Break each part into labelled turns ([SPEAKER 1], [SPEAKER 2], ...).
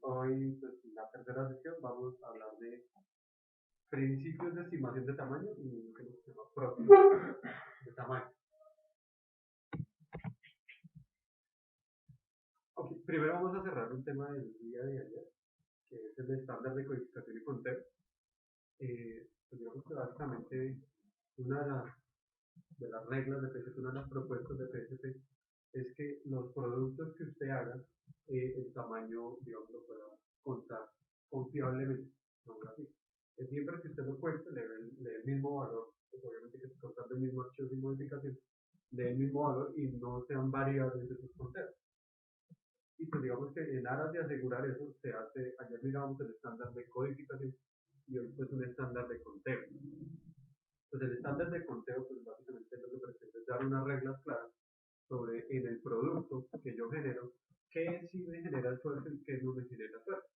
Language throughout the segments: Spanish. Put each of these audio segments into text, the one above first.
[SPEAKER 1] Hoy, pues, en la tercera sesión vamos a hablar de principios de estimación de tamaño y lo que se llama propios de tamaño. Okay, primero vamos a cerrar un tema del día de ayer, que es el estándar de codificación y conteo. Pues digamos que básicamente una de las reglas de PSP, una de las propuestas de PSP, es que los productos que usted haga, el tamaño, digamos, lo pueda contar confiablemente, no así. Es siempre que usted lo cuente, lee el mismo valor, pues obviamente que se contando el mismo archivo sin modificación, lee el mismo valor y no sean variables de sus conteos. Y pues digamos que en aras de asegurar eso, se hace, ayer miramos el estándar de codificación y hoy pues un estándar de conteo. Pues el estándar de conteo, pues básicamente lo que pretende es dar unas reglas claras sobre en el producto que yo genero, qué sí me genera esfuerzo y qué no me genera esfuerzo.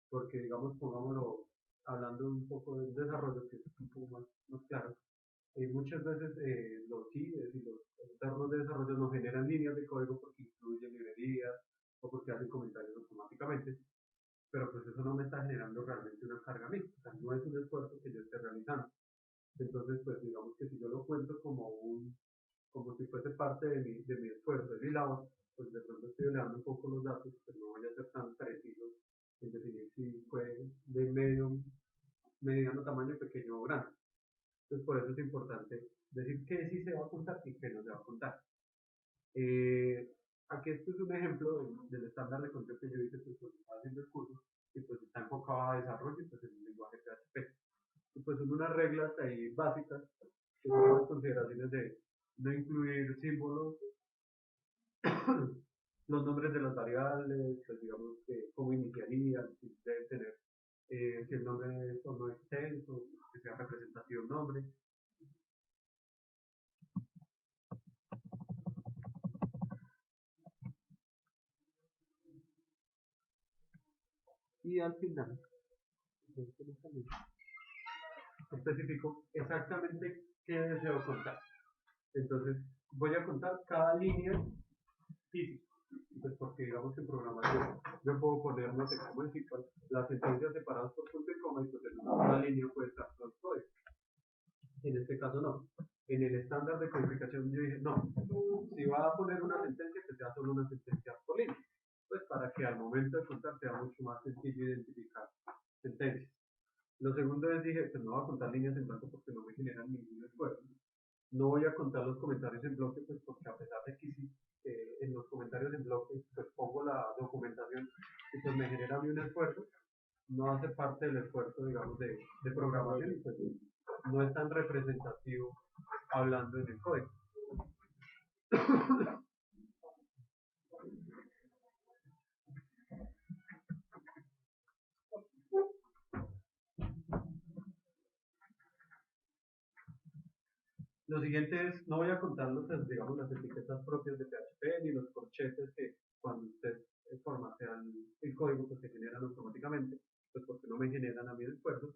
[SPEAKER 1] Porque digamos, pongámoslo, hablando un poco del desarrollo, que es un poco más claro, muchas veces los CIDES y los entornos de desarrollo no generan líneas de código porque incluyen librerías o porque hacen comentarios automáticamente, pero pues eso no me está generando realmente una carga a mí, o sea, no es un esfuerzo que yo esté realizando. Entonces, pues digamos que si yo lo cuento como si fuese parte de mi esfuerzo, de mi labor, pues de pronto estoy elevando un poco los datos, pero no voy a ser tan preciso en definir si fue de mediano tamaño, pequeño o grande. Entonces, por eso es importante decir qué sí se va a contar y qué no se va a contar. Eh, Aquí esto es un ejemplo del estándar de conteo que yo hice pues, cuando estaba haciendo el curso y pues está enfocado a desarrollo y pues en el lenguaje PHP. Y pues son unas reglas ahí básicas que son las consideraciones de no incluir símbolos, los nombres de las variables, pues digamos que cómo iniciarían, si debe tener, si el nombre es o no extenso, que sea representativo el nombre. Y al final, especifico exactamente qué deseo contar. Entonces, voy a contar cada línea física. Pues porque digamos que en programación yo puedo poner, no sé cómo decir, las sentencias separadas por punto y coma y pues en una línea puede estar los códigos. En este caso no. En el estándar de codificación yo dije, no, si va a poner una sentencia, que sea solo una sentencia por línea. Pues para que al momento de contar sea mucho más sencillo identificar sentencias. Lo segundo es, dije, pues no voy a contar líneas en blanco porque no me generan ningún esfuerzo. No voy a contar los comentarios en bloque, pues porque a pesar de que sí, en los comentarios en bloque, pues pongo la documentación y pues me genera a mí un esfuerzo, no hace parte del esfuerzo, digamos, de programación y pues no es tan representativo hablando en el código. Lo siguiente es, no voy a contar digamos, las etiquetas propias de PHP ni los corchetes que cuando usted formatea el código pues se generan automáticamente, pues porque no me generan a mí el esfuerzo.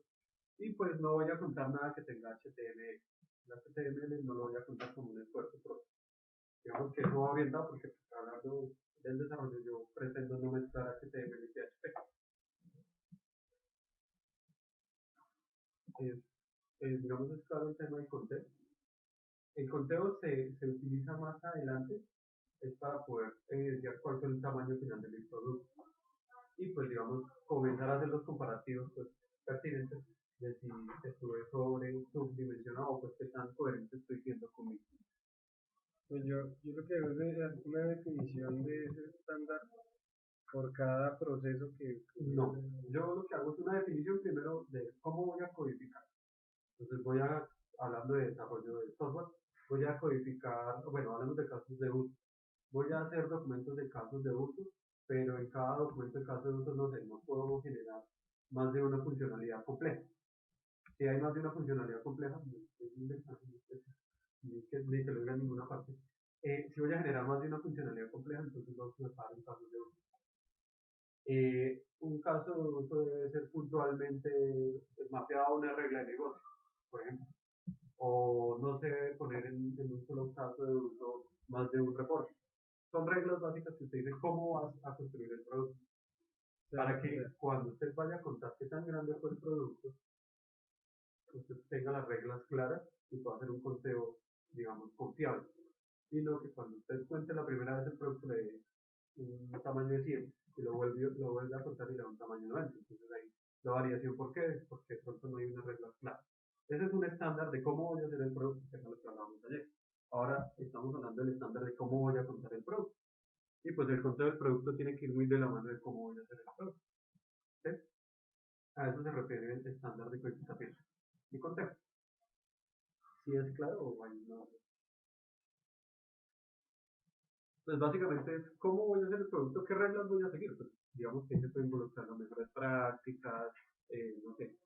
[SPEAKER 1] Y pues no voy a contar nada que tenga HTML. El HTML no lo voy a contar como un esfuerzo propio. Digamos que eso va orientado porque pues, hablando del desarrollo yo pretendo no mezclar HTML y PHP. Es, digamos, es claro el tema del conteo. El conteo se utiliza más adelante es para poder evidenciar cuál fue el tamaño final del producto. Y pues digamos, comenzar a hacer los comparativos pues, pertinentes de si estuve sobre, subdimensionado o pues qué tan coherente estoy siendo conmigo.
[SPEAKER 2] Pues yo lo que veo es una definición de ese estándar por cada proceso que
[SPEAKER 1] No, yo lo que hago es una definición primero de cómo voy a codificar. Entonces hablando de desarrollo de software, voy a codificar, bueno, hablamos de casos de uso. Voy a hacer documentos de casos de uso, pero en cada documento de caso de uso no sé, no puedo generar más de una funcionalidad compleja. Si hay más de una funcionalidad compleja, ni que lo diga en ninguna parte. Si voy a generar más de una funcionalidad compleja, entonces lo voy a usar en casos de uso. Un caso de uso debe ser puntualmente mapeado a una regla de negocio, por ejemplo. O no se debe poner en un solo caso de uso más de un reporte. Son reglas básicas que usted dice cómo vas a construir el producto. para que cuando usted vaya a contar qué tan grande fue el producto, usted tenga las reglas claras y pueda hacer un conteo, digamos, confiable. Y no que cuando usted cuente la primera vez el producto le dé un tamaño de 100 y lo vuelve a contar y le da un tamaño 90. Entonces ahí la variación, ¿por qué? Porque de pronto no hay una regla clara. Ese es un estándar de cómo voy a hacer el producto, que es lo que hablábamos ayer. Ahora estamos hablando del estándar de cómo voy a contar el producto. Y pues el conteo del producto tiene que ir muy de la mano de cómo voy a hacer el producto. ¿Sí? A eso se refiere el estándar de codificación y conteo. ¿Sí es claro o hay una? Pues básicamente es cómo voy a hacer el producto, qué reglas voy a seguir. Pues digamos que se puede involucrar las mejores prácticas, no sé,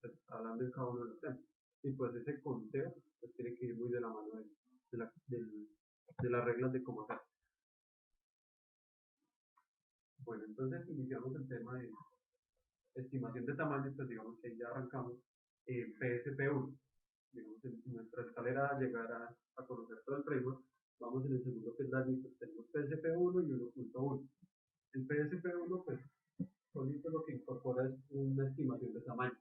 [SPEAKER 1] pues, hablando de cada uno de los temas. Y pues ese conteo pues, tiene que ir muy de la mano de las reglas de cómo hacer. Bueno, entonces iniciamos el tema de estimación de tamaño, pues digamos que ahí ya arrancamos PSP1. Digamos, en nuestra escalera llegar a conocer todo el framework, vamos en el segundo que es la lista, tenemos PSP1 y 1.1. El PSP1, pues, solito lo que incorpora es una estimación de tamaño.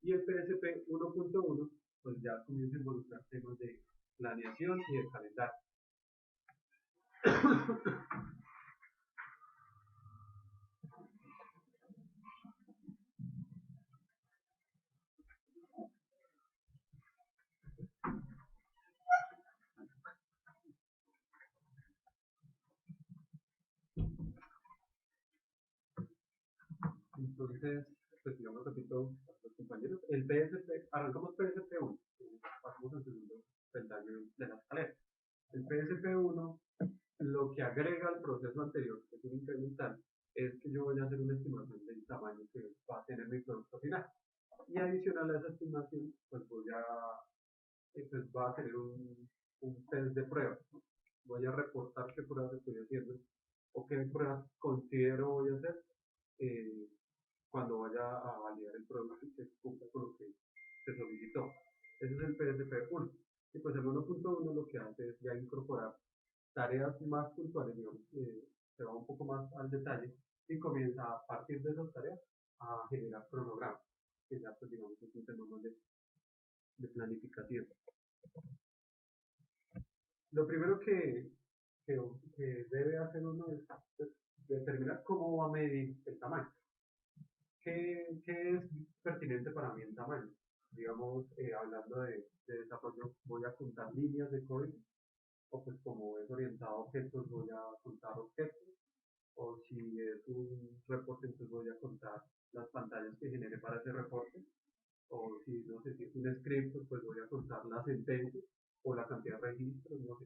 [SPEAKER 1] Y el PSP 1.1, pues ya comienza a involucrar temas de planeación y de calendario. Entonces, pues digamos, repito a los compañeros, el PSP, arrancamos PSP1, pasamos al segundo peldaño de la escalera. El PSP1 lo que agrega al proceso anterior, que es un incremental, es que yo voy a hacer una estimación del tamaño que va a tener mi producto final. Y adicional a esa estimación, pues voy a, pues va a tener un test de pruebas. Voy a reportar qué pruebas estoy haciendo o qué pruebas considero voy a hacer eh, cuando vaya a validar el producto y que cumpla con lo que se solicitó. Ese es el PSP1. Y pues el 1.1 lo que hace es ya incorporar tareas más puntuales, digamos, se va un poco más al detalle y comienza a partir de esas tareas a generar cronogramas, que ya pues digamos es un tema más de planificación. Lo primero que debe hacer uno es pues, determinar cómo va a medir el tamaño. ¿Qué es pertinente para mí el tamaño? Digamos, hablando de desarrollo, voy a contar líneas de código, o pues como es orientado a objetos, voy a contar objetos, o si es un reporte, entonces voy a contar las pantallas que genere para ese reporte, o si no sé si es un script, pues voy a contar las sentencias o la cantidad de registros, no sé.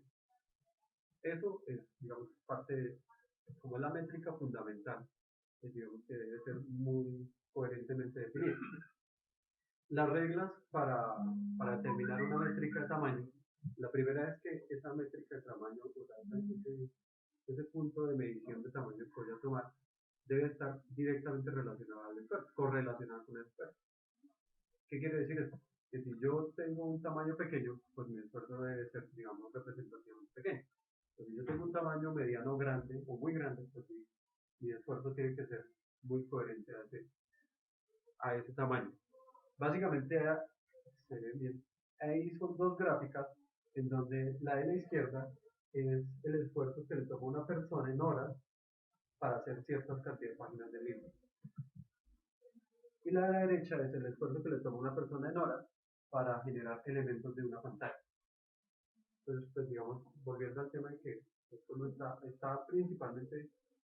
[SPEAKER 1] Eso es, digamos, parte de, como la métrica fundamental, que digamos que debe ser muy coherentemente definida. Las reglas para determinar una métrica de tamaño, la primera es que esa métrica de tamaño, o sea, ese punto de medición de tamaño que voy a tomar, debe estar directamente relacionado al esfuerzo, correlacionado con el esfuerzo. ¿Qué quiere decir esto? Que si yo tengo un tamaño pequeño, pues mi esfuerzo debe ser, digamos, representación pequeña. Pero si yo tengo un tamaño mediano grande o muy grande, pues mi esfuerzo tiene que ser muy coherente a ese tamaño. Básicamente, se ven bien. Ahí son dos gráficas en donde la de la izquierda es el esfuerzo que le toma a una persona en horas para hacer ciertas cantidades de páginas de libro. Y la de la derecha es el esfuerzo que le toma a una persona en horas para generar elementos de una pantalla. Entonces, pues digamos, volviendo al tema de que esto no está principalmente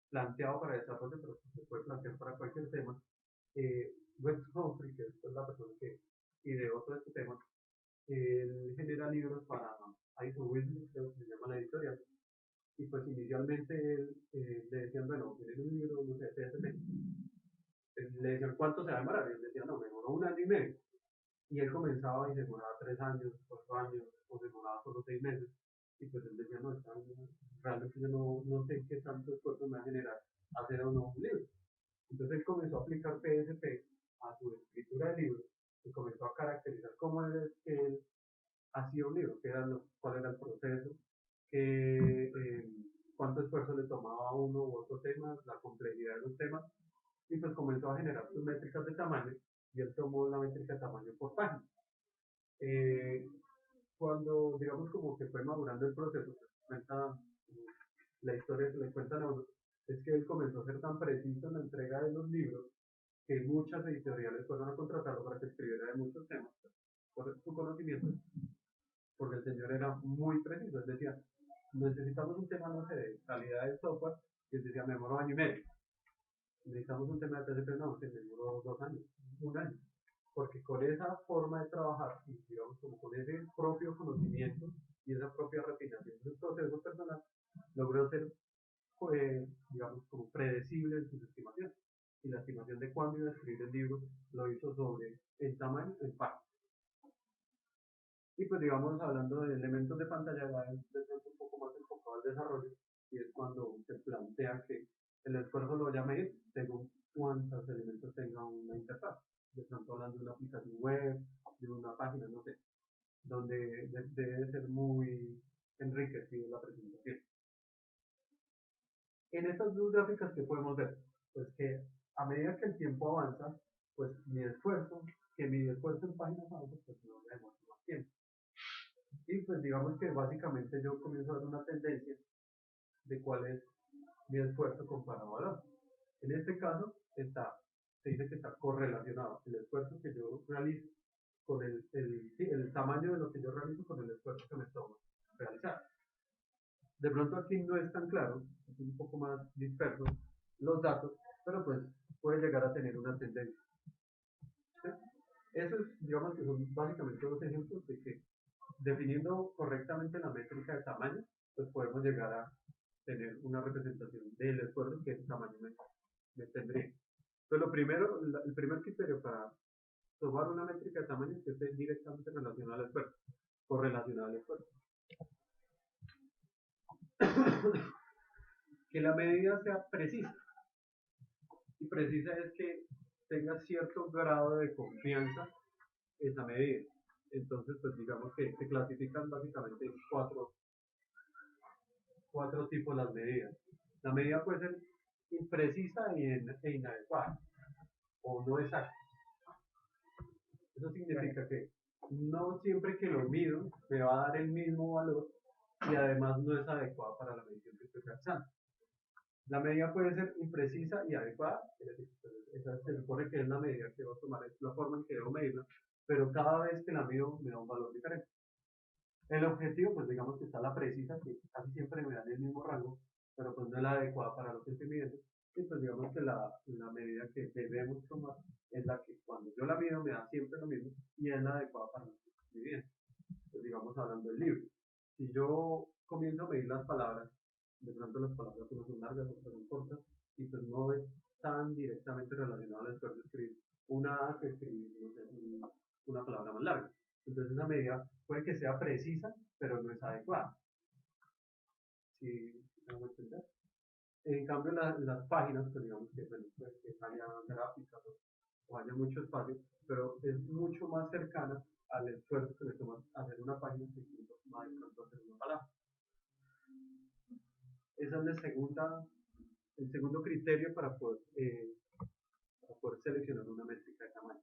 [SPEAKER 1] planteado para desarrollo, pero se puede plantear para cualquier tema. Wes Humphrey, que es pues, la persona que ideó todo este tema, él genera libros para ISO Business, creo que se llama la editorial, y pues inicialmente él, le decían, bueno, tienen un libro, no sé, PSP. Le decían, ¿cuánto se va a demorar? Y él decía, no, me demoró 1 año y medio. Y él comenzaba y se demoraba 3 años, 4 años, o se demoraba solo 6 meses. Y pues él decía, no, realmente yo no sé qué tanto esfuerzo me va a generar hacer o no un libro. Entonces él comenzó a aplicar PSP a su escritura de libros y comenzó a caracterizar cómo es que él hacía un libro, cuál era el proceso, cuánto esfuerzo le tomaba a uno u otro tema, la complejidad de los temas, y pues comenzó a generar sus métricas de tamaño y él tomó la métrica de tamaño por página. Eh, Cuando, digamos, como que fue madurando el proceso, pues, cuenta la historia que le cuentan a uno, es que él comenzó a ser tan preciso en la entrega de los libros que muchas editoriales fueron a contratarlo para que escribiera de muchos temas, por su conocimiento, porque el señor era muy preciso. Él decía, necesitamos un tema, no sé, de calidad de software, y él decía, me demoró año y medio. Necesitamos un tema de PSP, no, que me demoró 2 años, un año. Porque con esa forma de trabajar, y digamos, como con ese propio conocimiento y esa propia refinación del proceso personal, logró ser, digamos, como predecible en sus estimaciones. Y la estimación de cuándo iba a escribir el libro lo hizo sobre el tamaño, el página. Y pues digamos, hablando de elementos de pantalla, ya es un poco más enfocado al desarrollo, y es cuando se plantea que el esfuerzo lo vaya a medir según cuántos elementos tenga una interfaz. De pronto hablando de una aplicación web, de una página, no sé, donde debe ser muy enriquecido la presentación. En estas dos gráficas que podemos ver, pues que a medida que el tiempo avanza, pues mi esfuerzo en páginas avanza, pues no me demora más tiempo. Y pues digamos que básicamente yo comienzo a ver una tendencia de cuál es mi esfuerzo comparado al otro. En este caso se dice que está correlacionado el esfuerzo que yo realizo con sí, el tamaño de lo que yo realizo con el esfuerzo que me toma realizar. De pronto aquí no es tan claro, es un poco más disperso los datos, pero pues puede llegar a tener una tendencia. ¿Sí? Eso es, digamos que son básicamente dos ejemplos de que definiendo correctamente la métrica de tamaño, pues podemos llegar a tener una representación del esfuerzo que ese tamaño me tendría. Entonces, lo primero, el primer criterio para tomar una métrica de tamaño es que esté directamente relacionada al esfuerzo, correlacionada al esfuerzo. Que la medida sea precisa. Y precisa es que tenga cierto grado de confianza esa medida. Entonces, pues digamos que se clasifican básicamente en cuatro tipos las medidas. La medida puede ser imprecisa e inadecuada o no exacta. Eso significa que no siempre que lo mido me va a dar el mismo valor y además no es adecuada para la medición que estoy realizando. La medida puede ser imprecisa y adecuada, es decir, esa se supone que es la medida que debo tomar, es la forma en que debo medirla, pero cada vez que la mido me da un valor diferente. El objetivo, pues digamos que está la precisa, que casi siempre me da el mismo rango, pero pues no es la adecuada para lo que estoy midiendo. Y pues digamos que la medida que debemos tomar es la que cuando yo la mido me da siempre lo mismo y es la adecuada para lo que estoy midiendo. Pues digamos hablando del libro. Si yo comienzo a medir las palabras, de pronto las palabras no son largas, otras son cortas, y pues no es tan directamente relacionado al esfuerzo de escribir una A que escribir, no sé, una palabra más larga. Entonces esa medida puede que sea precisa, pero no es adecuada. ¿Sí me hago entender? En cambio, las páginas, pues digamos que, bueno, pues, que haya gráficas o haya mucho espacio, pero es mucho más cercana al esfuerzo que le toma hacer una página que incluso más de pronto hacer una palabra. Esa es el segundo criterio para poder seleccionar una métrica de tamaño.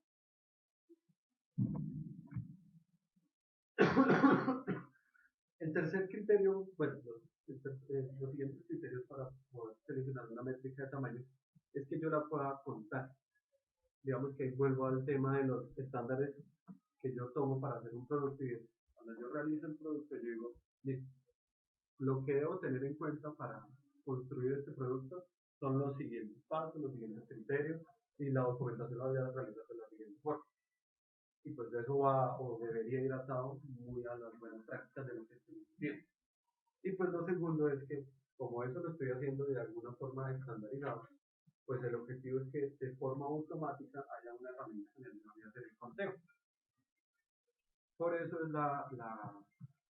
[SPEAKER 1] El tercer criterio, bueno, los siguientes criterios para poder seleccionar una métrica de tamaño es que yo la pueda contar. Digamos que vuelvo al tema de los estándares que yo tomo para hacer un producto y cuando yo realizo el producto yo digo, listo, lo que debo tener en cuenta para construir este producto son los siguientes pasos, los siguientes criterios y la documentación la voy a realizar de la siguiente forma. Y pues eso va o debería ir atado muy a las buenas prácticas de lo que estoy haciendo. Y pues lo segundo es que como eso lo estoy haciendo de alguna forma estandarizada, pues el objetivo es que de forma automática haya una herramienta que me ayude a hacer el conteo. Por eso es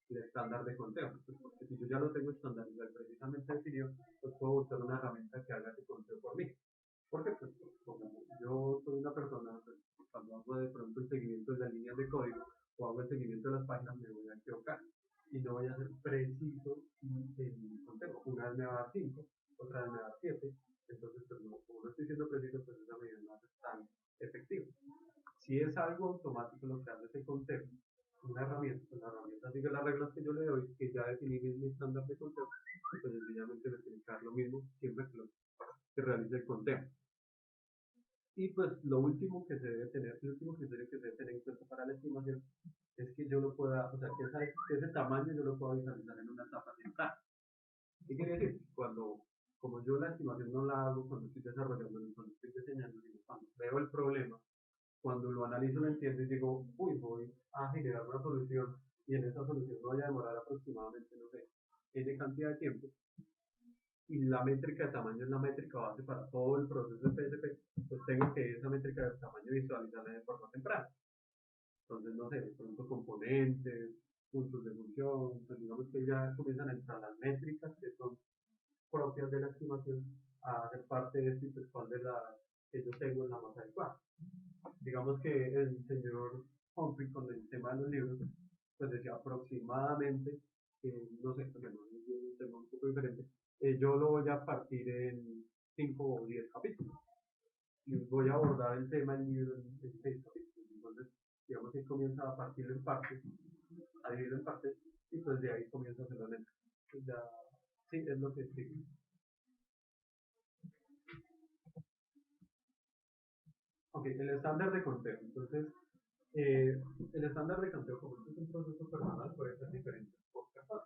[SPEAKER 1] el estándar de conteo, pues porque si yo ya lo tengo estandarizado y precisamente definido, pues puedo buscar una herramienta que haga ese conteo por mí. Porque pues, como yo soy una persona, pues, cuando hago de pronto el seguimiento de las líneas de código o hago el seguimiento de las páginas, me voy a equivocar y no voy a ser preciso en mi conteo. Una vez me va a dar 5, otra vez me va a dar 7, entonces pues no, como no estoy siendo preciso específico, pues esa medida no es tan efectiva. Si es algo automático lo que hace ese conteo, una herramienta, pues la herramienta sigue las reglas que yo le doy, que ya definí mi estándar de conteo, pues sencillamente le tiene que dar lo mismo siempre que realice el conteo. Y pues lo último que se debe tener, el último criterio que se debe tener en cuenta para la estimación es que yo lo pueda, o sea, que ese tamaño yo lo pueda visualizar en una etapa temprana. ¿Qué quiere decir? Como yo la estimación no la hago cuando estoy desarrollando ni cuando estoy diseñando, sino cuando veo el problema, cuando lo analizo, lo entiendo y digo, uy, voy a generar una solución y en esa solución voy a demorar aproximadamente, no sé, N cantidad de tiempo, y la métrica de tamaño es la métrica base para todo el proceso de PSP, pues tengo que esa métrica de tamaño visualizarla de forma temprana. Entonces, no sé, de pronto componentes, puntos de función, pues digamos que ya comienzan a entrar las métricas que son propias de la estimación a hacer parte de este, pues cuál de las que yo tengo en la más adecuada. Digamos que el señor Humphrey con el tema de los libros, pues decía aproximadamente, no sé, bueno, es un tema un poco diferente, yo lo voy a partir en 5 o 10 capítulos y voy a abordar el tema del libro en 6 capítulos. Entonces, digamos que comienza a partir en partes, a dividirlo en partes, y pues de ahí comienza a hacer la letra. Pues ya, sí, es lo que sigue. Ok, el estándar de conteo. Entonces, el estándar de conteo, como este es un proceso personal, puede ser diferente por persona.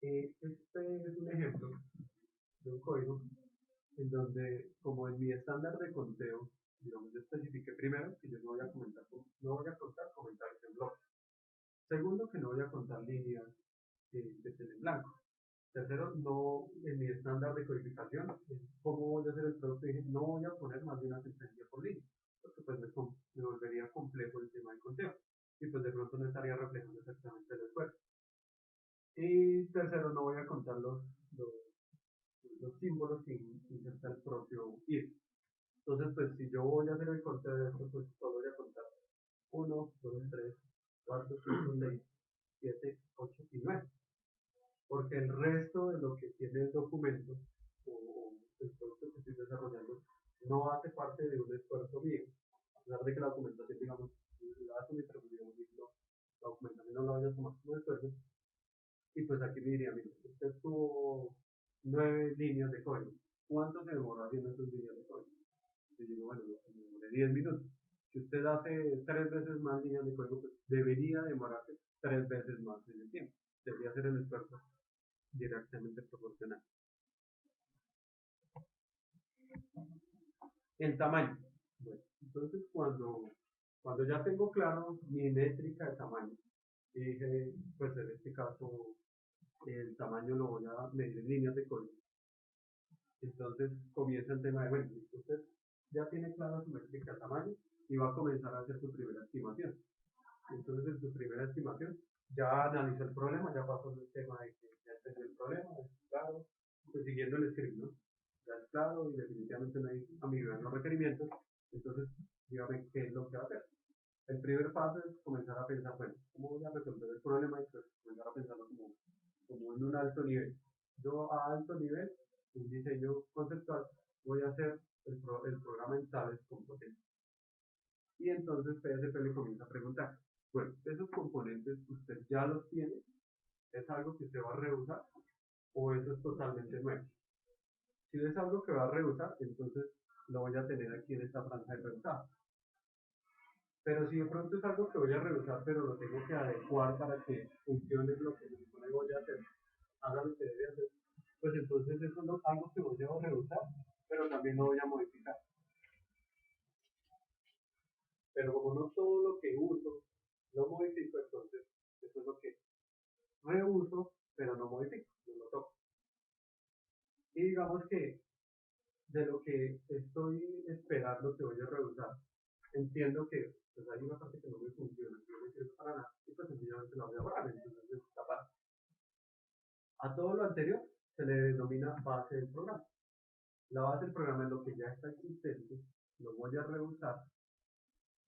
[SPEAKER 1] Este es un ejemplo de un código en donde, como en mi estándar de conteo, digamos, yo especifiqué primero que yo no voy a no voy a contar comentarios en bloques. Segundo, que no voy a contar líneas que estén en blanco. Tercero, no, en mi estándar de codificación, cómo voy a hacer el producto, dije, no voy a poner más de una sentencia por línea, porque pues me volvería complejo el tema del conteo, y pues de pronto no estaría reflejando exactamente el esfuerzo. Y tercero, no voy a contar los símbolos sin insertar el propio if. Entonces, pues si yo voy a hacer el conteo de esto, pues solo voy a contar 1, 2, 3, 4, 5, 6, 7, 8 y 9. Porque el resto de lo que tiene el documento o el producto que estoy desarrollando no hace parte de un esfuerzo mío. A pesar de que la documentación, digamos, la hace mi trabajo, digamos, no, la documentación no la vaya a tomar como esfuerzo. Y pues aquí me diría, mire, usted tuvo 9 líneas de código. ¿Cuánto se demoró haciendo esas líneas de código? Y digo, bueno, me demoré 10 minutos. Si usted hace 3 veces más líneas de código, pues debería demorarse 3 veces más en el tiempo. Debería ser el esfuerzo directamente proporcional. El tamaño. Bueno, entonces cuando ya tengo claro mi métrica de tamaño, dije, pues en este caso el tamaño lo voy a medir en líneas de código. Entonces comienza el tema de, bueno, usted ya tiene claro su métrica de tamaño y va a comenzar a hacer su primera estimación. Entonces en su primera estimación ya analizó el problema, ya pasó el tema de que ya entendió el problema, es claro, pues siguiendo el script, ¿no? Ya es claro y definitivamente no hay ambigüedad en los requerimientos, entonces dígame qué es lo que va a hacer. El primer paso es comenzar a pensar, bueno, ¿cómo voy a resolver el problema? Y pues comenzar a pensarlo como en un alto nivel. Yo a alto nivel, un diseño conceptual, voy a hacer el programa en tales componentes. Y entonces PSP le comienza a preguntar, bueno, esos componentes usted ya los tiene, es algo que usted va a reusar o eso es totalmente nuevo. Si es algo que va a reusar, entonces lo voy a tener aquí en esta franja de reusado. Pero si de pronto es algo que voy a reusar, pero lo tengo que adecuar para que funcione lo que se supone voy a hacer, haga lo que debe hacer, pues entonces eso es algo que voy a reusar, pero también lo voy a modificar. Pero como no todo lo que uso lo modifico, entonces eso es lo que reuso, pero no modifico, no lo toco. Y digamos que de lo que estoy esperando que voy a reusar, entiendo que pues hay una parte que no me funciona, que no me sirve para nada, y pues sencillamente la voy a borrar, entonces es capaz. A todo lo anterior se le denomina base del programa. La base del programa es lo que ya está existente, lo voy a reusar,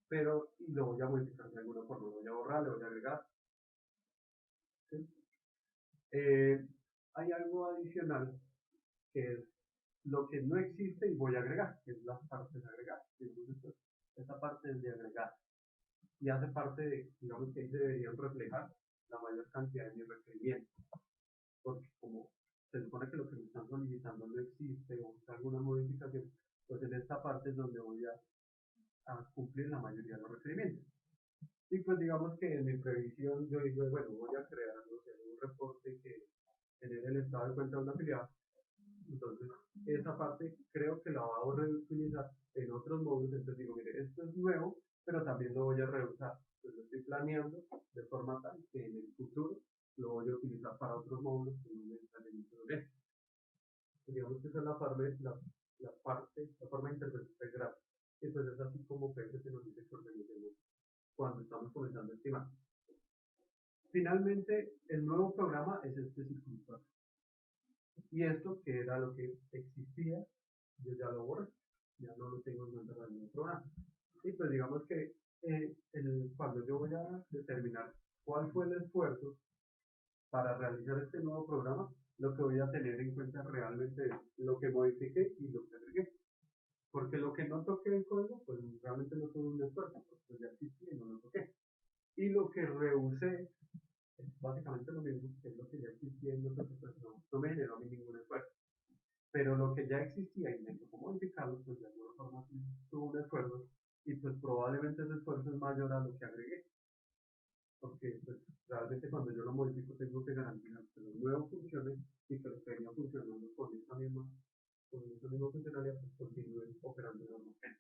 [SPEAKER 1] pero y lo voy a modificar de alguna forma, lo voy a borrar, le voy a agregar. ¿Sí? Hay algo adicional que es lo que no existe y voy a agregar, que es las partes agregadas. Entonces, esta parte es de agregar y hace parte de, digamos que ahí deberían reflejar la mayor cantidad de mis requerimientos, porque como se supone que lo que me están solicitando no existe o está alguna modificación, pues en esta parte es donde voy a cumplir la mayoría de los requerimientos. Y pues digamos que en mi previsión yo digo, bueno, voy a crear, no sé, un reporte que genere el estado de cuenta de una afiliado. Entonces, esa parte creo que la voy a reutilizar en otros módulos. Entonces digo, mire, esto es nuevo, pero también lo voy a reusar. Entonces lo estoy planeando de forma tal que en el futuro lo voy a utilizar para otros módulos que no necesariamente lo ven. Digamos que esa es la forma de interpretar gráfico. Entonces es así como PSP nos dice que organicemos cuando estamos comenzando a estimar. Finalmente, el nuevo programa es este circuito. Y esto, que era lo que existía, yo ya lo borré, ya no lo tengo en cuenta para el nuevo programa. Y pues digamos que cuando yo voy a determinar cuál fue el esfuerzo para realizar este nuevo programa, lo que voy a tener en cuenta realmente es lo que modifiqué y lo que agregué. Porque lo que no toqué en código, pues realmente no tuve un esfuerzo, pues ya existía y no lo toqué. Y lo que reusé es básicamente lo mismo, que es lo que ya existía y pues no me generó a mí ningún esfuerzo. Pero lo que ya existía y me tocó modificarlo, pues de alguna forma sí tuvo un esfuerzo y pues probablemente ese esfuerzo es mayor a lo que agregué. Porque pues, realmente cuando yo lo modifico tengo que garantizar que lo nuevo funcione y que lo que venía funcionando con esa misma funcionalidad pues continúe operando normalmente.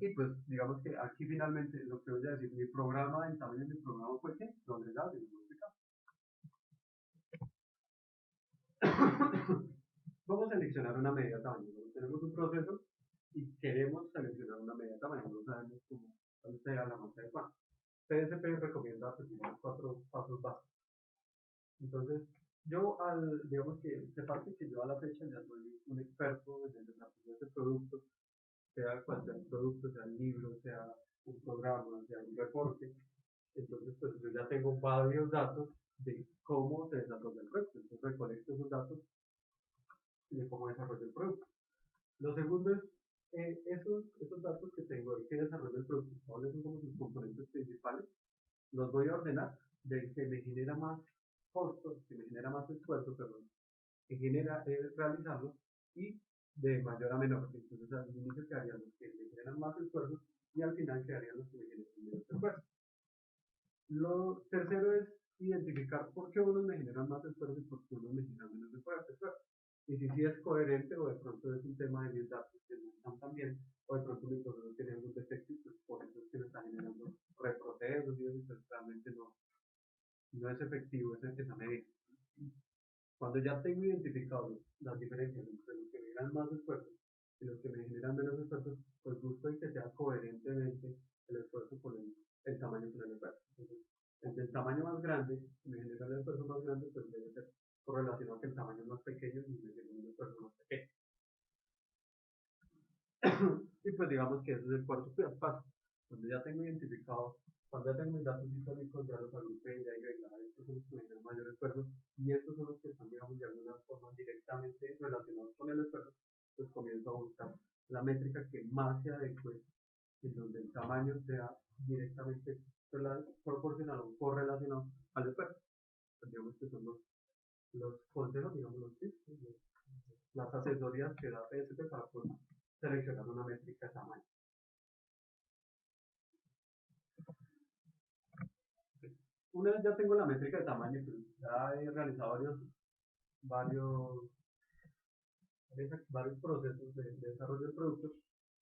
[SPEAKER 1] Y pues digamos que aquí finalmente lo que voy a decir, mi programa, el tamaño de mi programa fue que lo agregado y lo modificado. Vamos a seleccionar una medida de tamaño. Tenemos un proceso y queremos seleccionar una medida de tamaño. No sabemos cuál será la más adecuada. PSP recomienda pues, 4 pasos básicos. Entonces, digamos que de parte que yo a la fecha ya soy un experto en el desarrollo de este producto, sea cual sea el producto, sea el libro, sea un programa, sea un reporte. Entonces, pues yo ya tengo varios datos de cómo se desarrolla el proyecto. Entonces, recolecto esos datos de cómo desarrolla el producto. Lo segundo es esos datos que tengo de que desarrolla el producto, cuáles son como sus componentes principales, los voy a ordenar del que me genera más costo, que me genera más esfuerzo, perdón, que genera realizarlo y de mayor a menor. Entonces al inicio quedarían los que me generan más esfuerzo y al final quedarían los que me generan menos esfuerzo. Lo tercero es identificar por qué unos me generan más esfuerzo y por qué unos me generan menos esfuerzo. Y si es coherente o de pronto es un tema de mis datos que no están tan bien, o de pronto mi proceso tiene algún defecto y pues por eso es que me está generando reprocesos y eso pues, realmente no es efectivo esa medida. Cuando ya tengo identificado las diferencias entre los que me generan más esfuerzo y los que me generan menos esfuerzo, pues busco que sea coherentemente el esfuerzo con el tamaño con el esfuerzo. Entonces, el tamaño más grande, si me genera el esfuerzo más grande, pues debe ser correlacionado con el tamaño más pequeño y me genera un esfuerzo más pequeño. Y pues digamos que ese es el cuarto paso. Cuando ya tengo identificado, cuando ya tengo mis datos históricos, ya los agrupé, ya agregué, estos son los que me generan mayor esfuerzo y estos son los que están, digamos, de alguna forma directamente relacionados con el esfuerzo, pues comienzo a buscar la métrica que más se adecue, en donde el tamaño sea directamente proporcional o correlacionado al esfuerzo. Pues digamos que son los consejos, digamos, los tips, las asesorías que da PSP para poder seleccionar una métrica de tamaño. Una vez ya tengo la métrica de tamaño, pues ya he realizado varios, varios procesos de desarrollo de productos,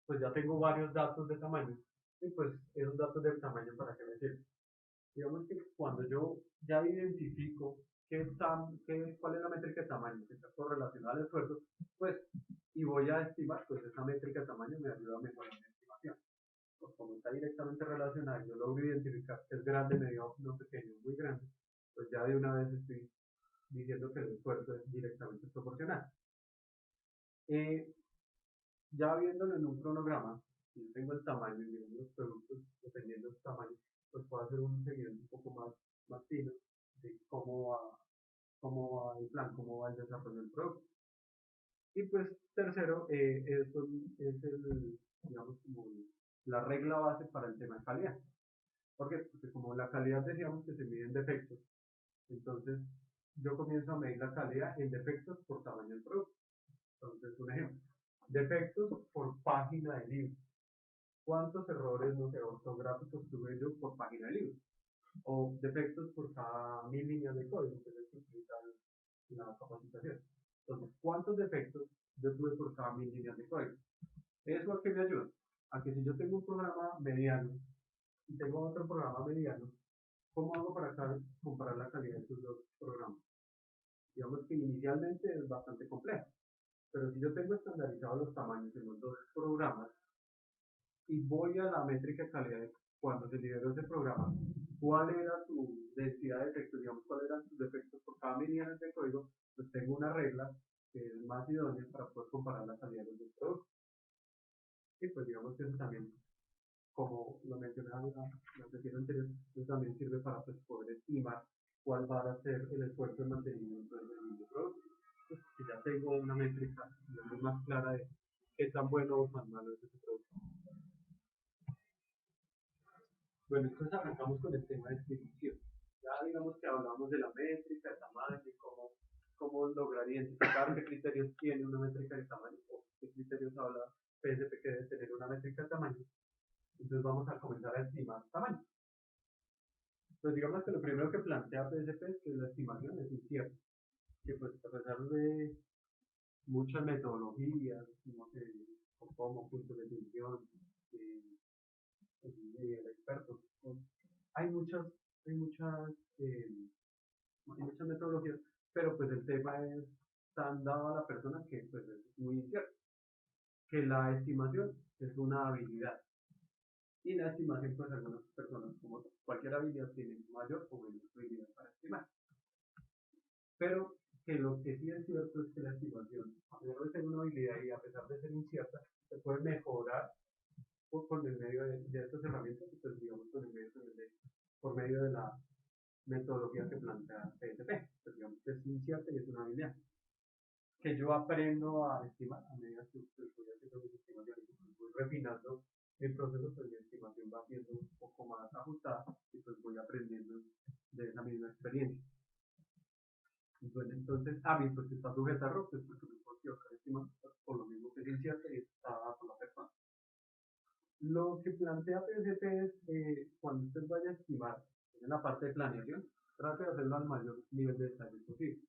[SPEAKER 1] pues ya tengo varios datos de tamaño. Y pues esos datos de tamaño, ¿para qué me sirven? Digamos que cuando yo ya identifico cuál es la métrica de tamaño que está correlacionada al esfuerzo, pues, y voy a estimar, pues esa métrica de tamaño me ayuda a mejorar mi estimación. Pues como está directamente relacionada, yo logro identificar que es grande, medio, no pequeño, muy grande, pues ya de una vez estoy diciendo que el esfuerzo es directamente proporcional. Ya viéndolo en un cronograma, si yo tengo el tamaño y los productos, dependiendo del tamaño, pues puedo hacer un seguimiento un poco más fino de cómo va cómo va el plan, cómo va el desarrollo del producto. Y pues tercero, eso es digamos, como la regla base para el tema de calidad. ¿Por qué? Porque como la calidad decíamos que se mide en defectos, entonces yo comienzo a medir la calidad en defectos por tamaño del producto. Entonces, un ejemplo, defectos por página de libro. ¿Cuántos errores, no sé, ortográficos tuve yo por página de libro? O defectos por cada 1000 líneas de código que se utiliza en la capacitación. Entonces, ¿cuántos defectos yo tuve por cada 1000 líneas de código? ¿Eso a qué me ayuda? A que si yo tengo un programa mediano y tengo otro programa mediano, ¿cómo hago para comparar la calidad de esos dos programas? Digamos que inicialmente es bastante complejo, pero si yo tengo estandarizados los tamaños en los dos programas y voy a la métrica de calidad de cuando se liberó ese programa, cuál era su densidad de defectos, digamos, cuáles eran sus defectos por cada 1000 líneas de código, pues tengo una regla que es más idónea para poder comparar la calidad de los dos productos. Y pues digamos que eso también, como lo mencionaba en la sesión anterior, eso también sirve para pues, poder estimar cuál va a ser el esfuerzo de mantenimiento del mismo producto. Pues, si ya tengo una métrica más clara de qué tan bueno o tan malo es ese producto. Bueno, entonces arrancamos con el tema de estimación. Ya digamos que hablamos de la métrica, de tamaño, y cómo lograr identificar qué criterios tiene una métrica de tamaño o qué criterios habla PSP que debe tener una métrica de tamaño. Entonces vamos a comenzar a estimar tamaño. Pues digamos que lo primero que plantea PSP es que la estimación es incierta, que pues a pesar de muchas metodologías, no sé, como puntos de definición, expertos, hay muchas, hay muchas, eh, hay muchas metodologías, pero pues el tema es tan dado a la persona que pues es muy incierto, que la estimación es una habilidad. Y la estimación, pues algunas personas, como cualquier habilidad, tienen mayor o menor habilidad para estimar. Pero que lo que sí es cierto es que la estimación, a pesar de ser una habilidad y a pesar de ser incierta, se puede mejorar por el medio de estas herramientas, pues digamos por medio de la metodología que plantea PSP, pues digamos que es incierta y es una habilidad que yo aprendo a estimar a medida que voy haciendo mis estimaciones y voy refinando el proceso, pues mi estimación va siendo un poco más ajustada y pues voy aprendiendo de esa misma experiencia. Bueno, entonces, bien, pues está sujeta a error, pues porque me puedo equivocar estimando por lo mismo que es incierta y está por la persona. Lo que plantea PSP es cuando usted vaya a estimar en la parte de planeación, trate de hacerlo al mayor nivel de detalle posible.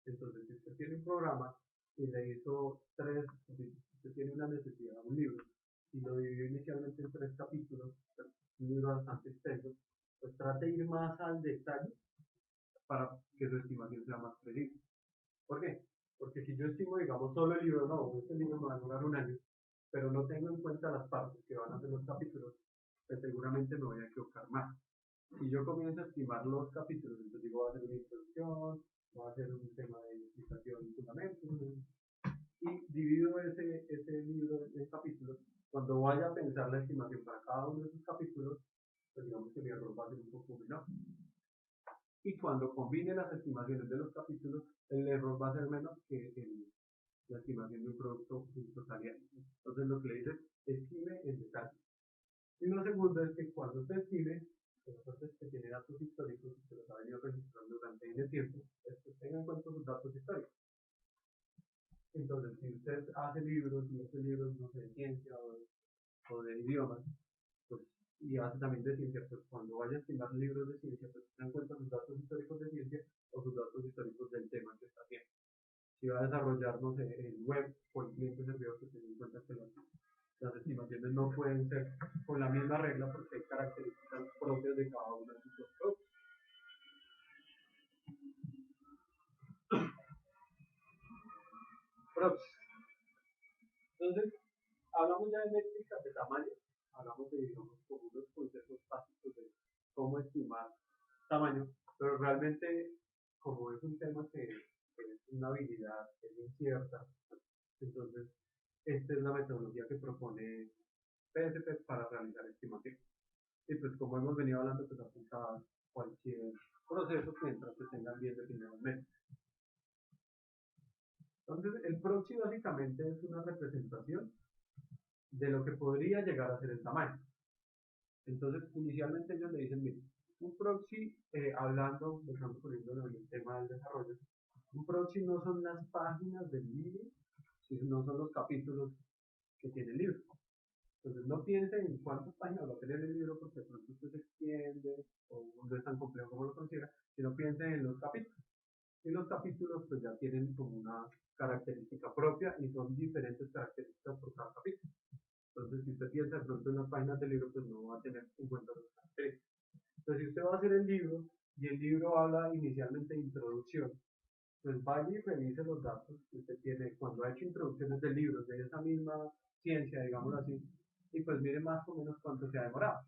[SPEAKER 1] Entonces, si usted tiene un programa y le hizo si usted tiene una necesidad, un libro, y lo dividió inicialmente en 3 capítulos, un libro bastante extenso, pues trate de ir más al detalle para que su estimación sea más precisa. ¿Por qué? Porque si yo estimo, digamos, solo el libro, no, este libro me va a durar un año, pero no tengo en cuenta las partes que van a ser los capítulos, pues seguramente me voy a equivocar más. Si yo comienzo a estimar los capítulos, entonces digo, va a ser una introducción, va a ser un tema de explicación y fundamentos, y divido ese libro en capítulos. Cuando vaya a pensar la estimación para cada uno de esos capítulos, pues digamos que mi error va a ser un poco menor. Y cuando combine las estimaciones de los capítulos, el error va a ser menos que la estimación de un producto en totalidad. Entonces lo que le dice es estime en detalle. Y lo segundo es que cuando usted estime, entonces que tiene datos históricos que los ha venido registrando durante el tiempo, pues tenga en cuenta sus datos históricos. Entonces, si usted hace libros y hace libros, no sé, de ciencia o de idiomas, pues, y hace también de ciencia, pues cuando vaya a estimar libros de ciencia, pues tenga en cuenta sus datos históricos de ciencia o sus datos históricos del tema que está haciendo. Si va a desarrollar, no sé, en web o en cliente servidor, que tenga en cuenta que las estimaciones no pueden ser con la misma regla porque hay características propias de cada uno de sus productos. Entonces, hablamos ya de métricas de tamaño, hablamos de, digamos, como unos conceptos básicos de cómo estimar tamaño, pero realmente, como es un tema que es una habilidad que es incierta, entonces, esta es la metodología que propone PSP para realizar estimación. Y pues como hemos venido hablando, pues aplica cualquier procesos mientras se tengan bien definidos los métodos. Entonces, el proxy básicamente es una representación de lo que podría llegar a ser el tamaño. Entonces, inicialmente ellos le dicen, mire, un proxy, hablando, estamos poniéndolo en el tema del desarrollo, un proxy no son las páginas del libro, sino son los capítulos que tiene el libro. Entonces, no piense en cuántas páginas va a tener el libro, porque de pronto usted se extiende o no es tan complejo como lo considera, sino piense en los capítulos. Y los capítulos pues ya tienen como una característica propia y son diferentes características por cada capítulo. Entonces, si usted piensa de pronto en las páginas del libro, pues no va a tener en cuenta las características. Entonces, si usted va a hacer el libro y el libro habla inicialmente de introducción, pues vaya y revise los datos que usted tiene cuando ha hecho introducciones de libros de esa misma ciencia, digámoslo así, y pues mire más o menos cuánto se ha demorado.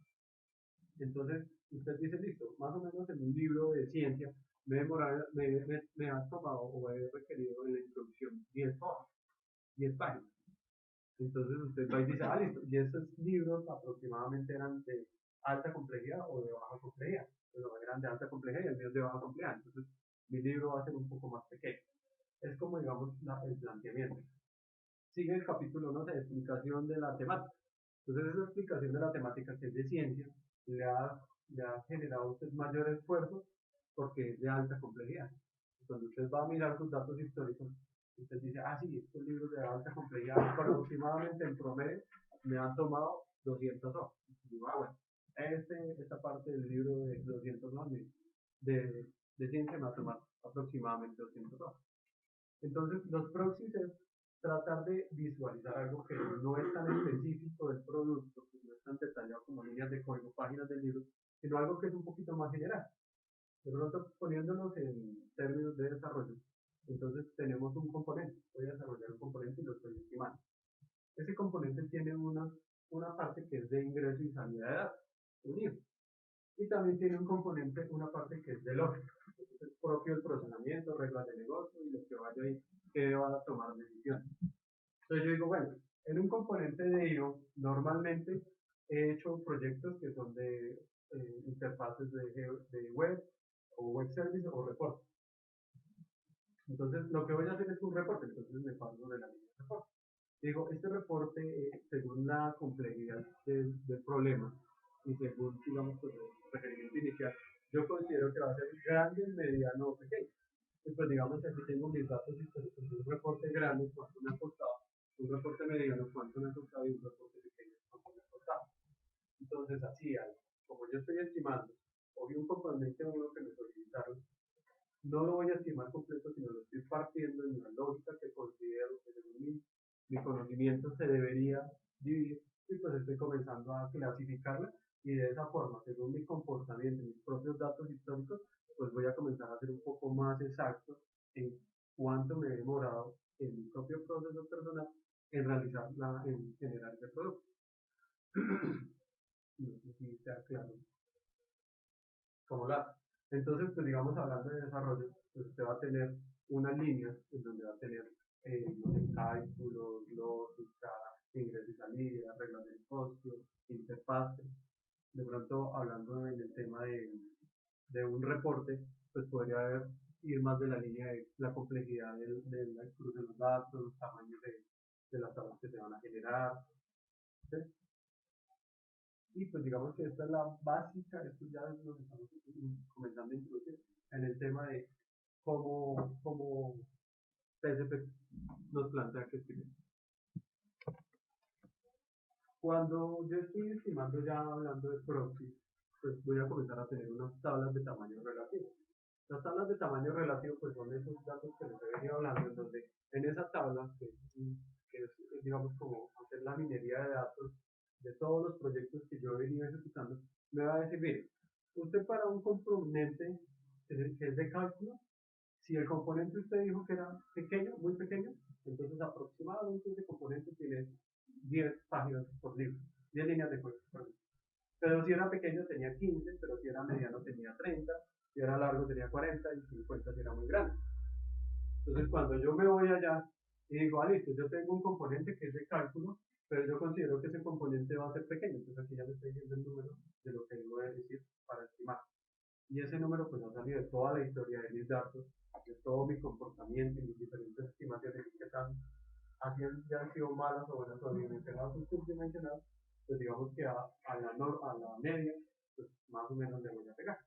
[SPEAKER 1] Entonces, usted dice, listo, más o menos en un libro de ciencia me ha tomado o he requerido en la introducción 10 hojas, 10 páginas. Entonces usted va y dice, listo, y esos libros aproximadamente eran de alta complejidad o de baja complejidad. Pero eran de alta complejidad y el mío es de baja complejidad. Entonces mi libro va a ser un poco más pequeño. Es como, digamos, el planteamiento. Sigue el capítulo 1 de explicación de la temática. Entonces esa explicación de la temática que es de ciencia le ha generado a usted mayor esfuerzo porque es de alta complejidad. Cuando usted va a mirar sus datos históricos, usted dice, sí, estos libros de alta complejidad aproximadamente en promedio me han tomado 200 hojas. Y digo, bueno, esta parte del libro de 200 hojas de ciencia me va a tomar aproximadamente 200 hojas. Entonces, los proxies es tratar de visualizar algo que no es tan específico del producto, que no es tan detallado como líneas de código, páginas del libro, sino algo que es un poquito más general. De pronto, poniéndonos en términos de desarrollo, entonces tenemos un componente, voy a desarrollar un componente y lo estoy estimando. Ese componente tiene una parte que es de ingreso y salida de datos, unido. Y también tiene un componente, una parte que es de lógica, es propio del procesamiento, reglas de negocio y lo que vaya ahí, que va a tomar decisiones. Entonces yo digo, bueno, en un componente de IO, normalmente he hecho proyectos que son de interfaces de web o web service o reporte. Entonces lo que voy a hacer es un reporte, entonces me paso de la línea de reporte. Digo, este reporte, según la complejidad del problema y según, digamos, pues, el requerimiento inicial, yo considero que va a ser grande, mediano o pequeño. Y pues digamos que aquí tengo mis datos históricos, un reporte grande, cuánto me ha costado, un reporte mediano, cuánto me ha costado y un reporte pequeño, cuánto me ha costado. Entonces, así, como yo estoy estimando, o vi un componente uno que me solicitaron, no lo voy a estimar completo, sino lo estoy partiendo en una lógica que considero que según mi conocimiento se debería dividir y pues estoy comenzando a clasificarla y de esa forma, según mi comportamiento, mis propios datos históricos, pues voy a comenzar a ser un poco más exacto en cuánto me he demorado en mi propio proceso personal en en generar ese producto. No sé si está claro como la. Entonces, pues digamos, hablando de desarrollo, pues usted va a tener unas líneas en donde va a tener no sé, cálculos, lógica, ingreso y salida, reglas de negocio, interfase. De pronto, hablando en el tema de un reporte, pues podría haber ir más de la línea de la complejidad de la cruz de los datos, los tamaños de las tablas que se van a generar. ¿Sí? Y pues digamos que esta es la básica, esto ya es lo que estamos comenzando a introducir en el tema de cómo PSP nos plantea que estimemos. Cuando yo estoy estimando ya hablando de proxy, pues voy a comenzar a tener unas tablas de tamaño relativo. Las tablas de tamaño relativo pues son esos datos que les he venido hablando, en donde en esa tabla, que es digamos como hacer la minería de datos de todos los proyectos que yo he venido ejecutando, me va a decir, mire, usted para un componente que es de cálculo, si el componente usted dijo que era pequeño, muy pequeño, entonces aproximadamente ese componente tiene 10 páginas por libro, 10 líneas de código por libro. Pero si era pequeño tenía 15, pero si era mediano tenía 30, si era largo tenía 40 y 50 si era muy grande. Entonces cuando yo me voy allá y digo, listo, yo tengo un componente que es de cálculo, pero yo considero que ese componente va a ser pequeño, entonces aquí ya me estoy diciendo el número de lo que debo de decir para estimar. Y ese número pues ha salido malas o buenas sobredimensionadas o subdimensionadas, pues digamos que a la media, pues más o menos le voy a pegar.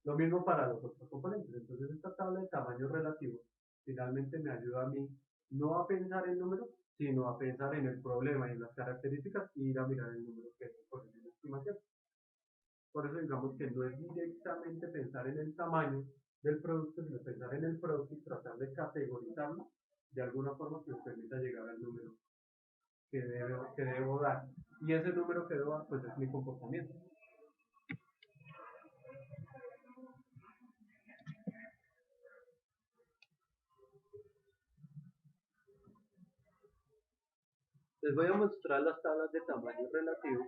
[SPEAKER 1] Lo mismo para los otros componentes. Entonces esta tabla de tamaños relativos finalmente me ayuda a mí no a pensar en números, sino a pensar en el problema y en las características y ir a mirar el número que se pone en la estimación. Por eso digamos que no es directamente pensar en el tamaño del producto, sino pensar en el producto y tratar de categorizarlo de alguna forma que nos permita llegar al número que debo dar. Y ese número que debo dar, pues es mi comportamiento. Les voy a mostrar las tablas de tamaño relativo.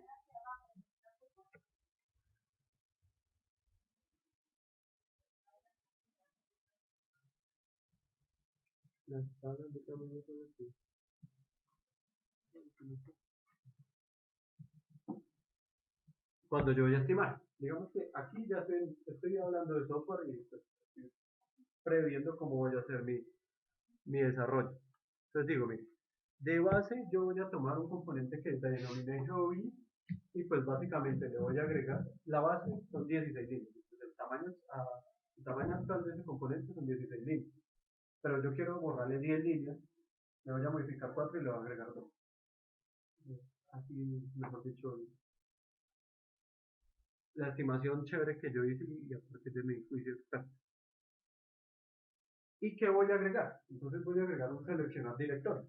[SPEAKER 1] Las tablas de tamaño relativo. Cuando yo voy a estimar, digamos que aquí ya estoy hablando de software y estoy previendo cómo voy a hacer mi desarrollo. Entonces digo, mire, de base yo voy a tomar un componente que denominé hobby y pues básicamente le voy a agregar, la base son 16 líneas, entonces el tamaño actual de ese componente son 16 líneas, pero yo quiero borrarle 10 líneas, le voy a modificar 4 y le voy a agregar 2. Así, mejor dicho, la estimación chévere que yo hice y a partir de mi juicio experto. ¿Y qué voy a agregar? Entonces voy a agregar un seleccionar directorio.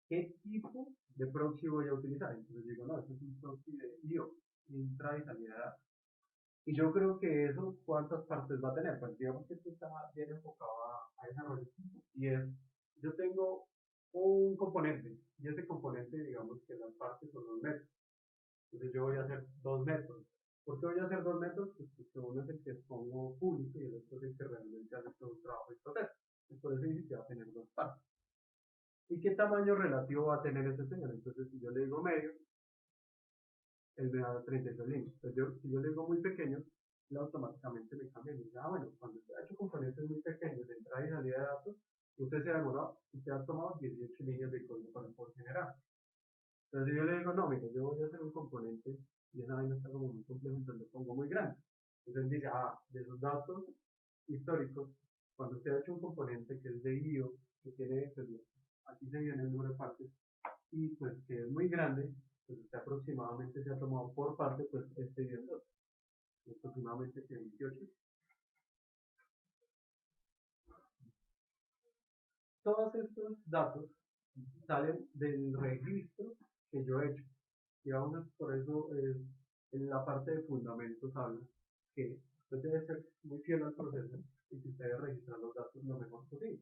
[SPEAKER 1] ¿Qué tipo de proxy voy a utilizar? Entonces digo, no, este es un proxy de IO, entrada y salida de datos. Y yo creo que eso, ¿cuántas partes va a tener? Pues digamos que esto está bien enfocado a desarrollo. Y es, yo tengo un componente, y ese componente, digamos que las partes son los métodos. Entonces yo voy a hacer 2 métodos. ¿Por qué voy a hacer 2 métodos? Pues porque uno es el que pongo público y el otro es el que realmente hace todo un trabajo de proceso. Por eso dice que va a tener 2 partes. ¿Y qué tamaño relativo va a tener este señor? Entonces, si yo le digo medio, él me da 36 líneas. Entonces, si yo le digo muy pequeño, él automáticamente me cambia y me dice, bueno, cuando usted ha hecho componentes muy pequeños de entrada y salida de datos, usted se ha demorado, usted ha tomado 18 líneas de código para poder generar. Entonces, si yo le digo, no, mire, yo voy a hacer un componente y esa vaina está como muy complejo, entonces lo pongo muy grande. Entonces dice, de esos datos históricos, cuando usted ha hecho un componente que es de IO, que tiene, pues, aquí se viene el número de partes, y pues que es muy grande, pues usted aproximadamente se ha tomado por parte, pues este guión 2, aproximadamente que 28. Todos estos datos salen del registro que yo he hecho. Y aún por eso en la parte de fundamentos habla que usted debe ser muy fiel al proceso y que usted debe registrar los datos lo mejor posible.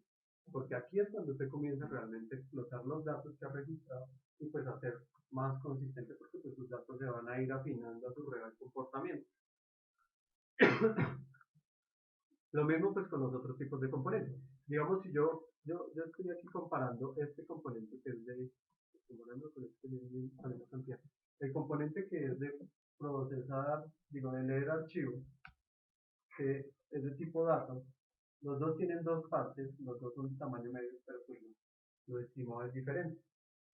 [SPEAKER 1] Porque aquí es cuando usted comienza realmente a explotar los datos que ha registrado y pues hacer más consistente porque pues sus datos se van a ir afinando a su real comportamiento. Lo mismo pues con los otros tipos de componentes. Digamos si yo estoy aquí comparando este componente que es de, comparando con este con esta cantidad. El componente que es de procesar, digo, de leer archivos, que es de tipo datos, los dos tienen 2 partes, los dos son de tamaño medio, pero pues lo estimado es diferente.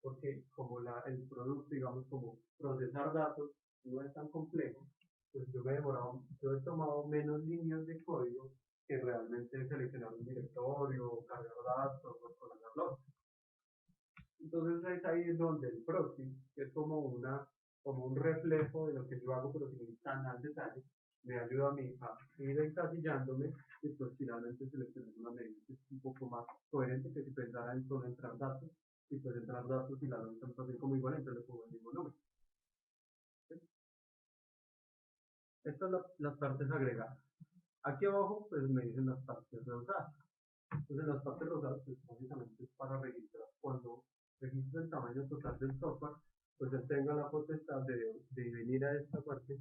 [SPEAKER 1] Porque como el producto, digamos, como procesar datos no es tan complejo, pues yo he tomado menos líneas de código que realmente seleccionar un directorio, cargar datos o cargarlos. Entonces es ahí donde el proxy, que es como un reflejo de lo que yo hago, pero sin tan al detalle, me ayuda a mí a ir encasillándome y pues finalmente seleccionar una medida que es un poco más coherente que si pensara en solo entrar datos y pues entrar datos y la lógica me como igual, entonces le pongo el mismo número. ¿Sí? Estas son las partes agregadas. Aquí abajo pues me dicen las partes reusadas. Entonces las partes rosadas pues básicamente es para registrar. Cuando registro el tamaño total del software, pues él tenga la potestad de venir a esta parte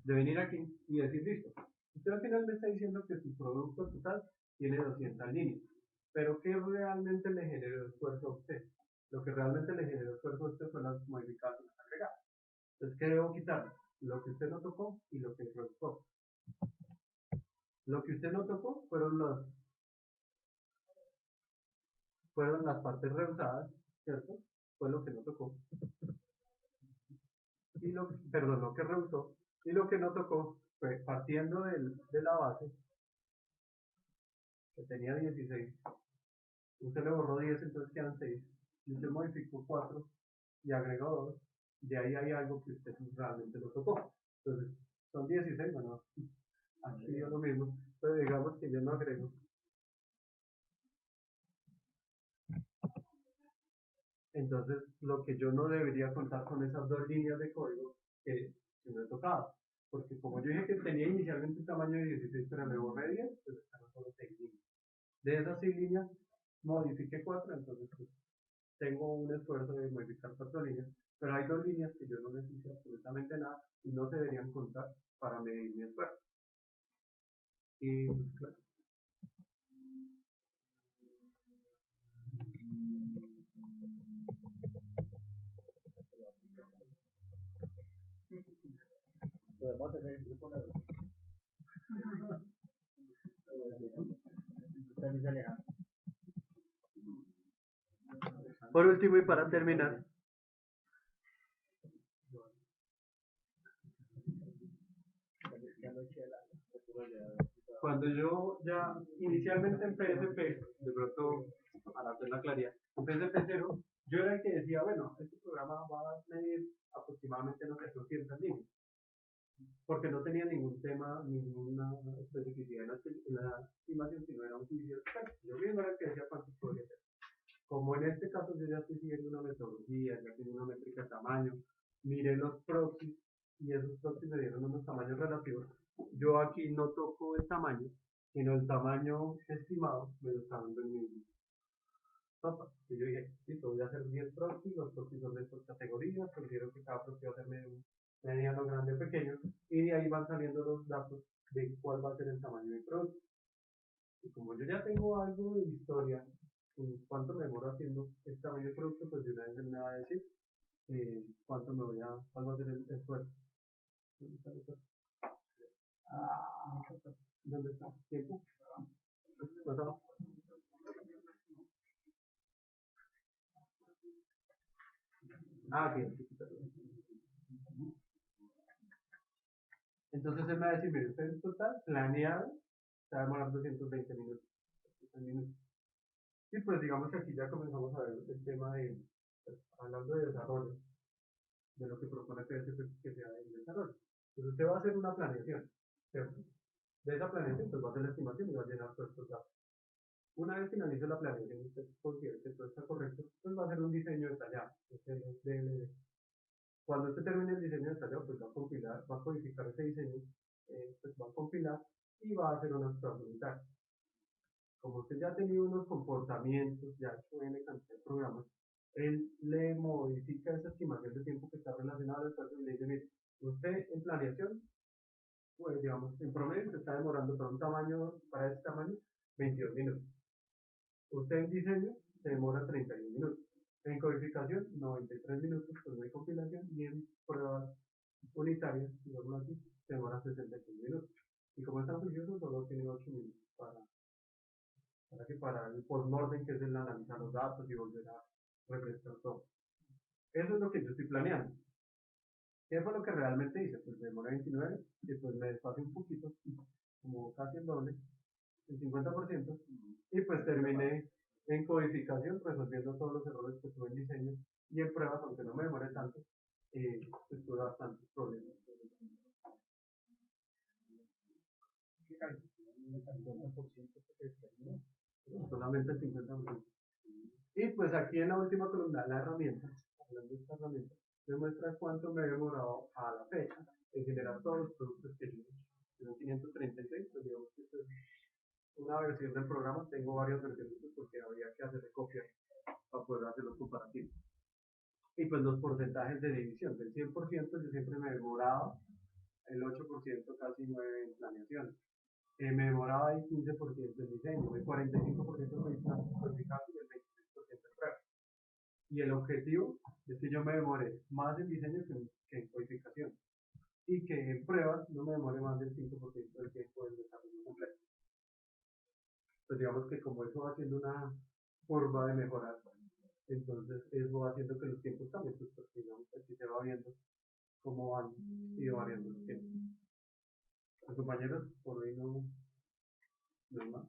[SPEAKER 1] de venir aquí y decir listo. Usted al final me está diciendo que su producto total tiene 200 líneas. Pero ¿qué realmente le generó esfuerzo a usted? Lo que realmente le generó esfuerzo a usted son las modificaciones agregadas. Entonces, ¿qué debo quitar? lo que usted no tocó y lo que rehusó. Lo que usted no tocó fueron las partes rehusadas, ¿cierto? Fue lo que no tocó. Perdón, lo que rehusó. Y lo que no tocó fue partiendo de la base, que tenía 16, usted le borró 10, entonces quedan 6. Y usted modificó 4 y agregó 2. De ahí hay algo que usted realmente no tocó. Entonces, son 16, bueno, aquí es lo mismo. Pero digamos que yo no agrego. Entonces, lo que yo no debería contar con esas 2 líneas de código que no he tocado. Porque como yo dije que tenía inicialmente un tamaño de 16, pero me borré 10, pues están solo 6 líneas. De esas 6 líneas, modifiqué 4, entonces pues, tengo un esfuerzo de modificar 4 líneas, pero hay 2 líneas que yo no necesito absolutamente nada y no se deberían contar para medir mi esfuerzo. Y pues, claro.
[SPEAKER 3] Podemos hacer el grupo de
[SPEAKER 1] Por último y para terminar, cuando yo ya inicialmente en PSP, de pronto para hacer la claridad, en PSP 0, yo era el que decía, bueno, este programa va a medir aproximadamente, no sé, 200 líneas, porque no tenía ningún tema, ninguna especificidad en la estimación, sino era un juicio experto. Yo mismo era el que decía cuántos podría ser. Como en este caso yo ya estoy siguiendo una metodología, ya tengo una métrica de tamaño, miré los proxies y esos proxies me dieron unos tamaños relativos. Yo aquí no toco el tamaño, sino el tamaño estimado me lo está dando el mismo software. Y yo dije, listo, voy a hacer 10 proxies, los proxies son de estas categorías, considero que cada proxy va a ser mediano, grande, pequeño, y de ahí van saliendo los datos de cuál va a ser el tamaño de proxy. Y como yo ya tengo algo de historia, cuánto me demoro haciendo este tamaño de producto, pues de una vez me va a decir cuál va a ser el esfuerzo. ¿Dónde está el esfuerzo? ¿Dónde está? ¿Tiempo? ¿Pasado? Aquí. Entonces él me va a decir, mire, usted en total, planeado, se va a demorar 220 minutos. Y pues digamos que aquí ya comenzamos a ver el tema de, pues, hablando de desarrollo, de lo que propone PSP que sea el desarrollo. Entonces usted va a hacer una planeación, ¿cierto? De esa planeación, pues va a hacer la estimación y va a llenar todos estos datos. Una vez finalice la planeación y usted considere que todo está correcto, pues va a hacer un diseño detallado, DLD. Cuando usted termine el diseño detallado, pues va a compilar, va a codificar ese diseño, pues va a compilar y va a hacer unas pruebas unitarias. Como usted ya ha tenido unos comportamientos, ya ha hecho N cantidad de programas, él le modifica esa estimación de tiempo que está relacionada al esfuerzo y le dice, mire, usted en planeación, pues digamos, en promedio se está demorando para ese tamaño, 22 minutos. Usted en diseño se demora 31 minutos. En codificación, 93 minutos, pues no hay compilación, y en pruebas unitarias, digamos así, se demora 66 minutos. Y como es tan juicioso, solo tiene 8 minutos para el postmortem, que es el analizar los datos y volver a refrescar todo. Eso es lo que yo estoy planeando. ¿Qué fue lo que realmente hice? Pues me demoré 29, después me desfasé un poquito, como casi el doble, el 50%, y pues terminé en codificación resolviendo todos los errores que tuve en diseño y en pruebas, aunque no me demoré tanto, pues tuve bastantes problemas. Solamente el 50%. Y pues aquí en la última columna, la herramienta, hablando de esta herramienta, me muestra cuánto me he demorado a la fecha en generar todos los productos que yo he hecho. En 536, pues digamos que esto es una versión del programa, tengo varias versiones porque había que hacerle copia para poder hacer los comparativos. Y pues los porcentajes de división, del 100% yo siempre me demoraba, el 8% casi 9 en planeación. Me demoraba el 15% en diseño, el 45% en codificación y el 26% en prueba. Y el objetivo es que yo me demoré más en diseño que en codificación. y que en pruebas no me demore más del 5% del tiempo del desarrollo completo. Pues digamos que como eso va siendo una curva de mejorar, entonces eso va haciendo que los tiempos cambien, pues porque digamos aquí se va viendo cómo van y variando los tiempos. Los compañeros, por hoy no hay más.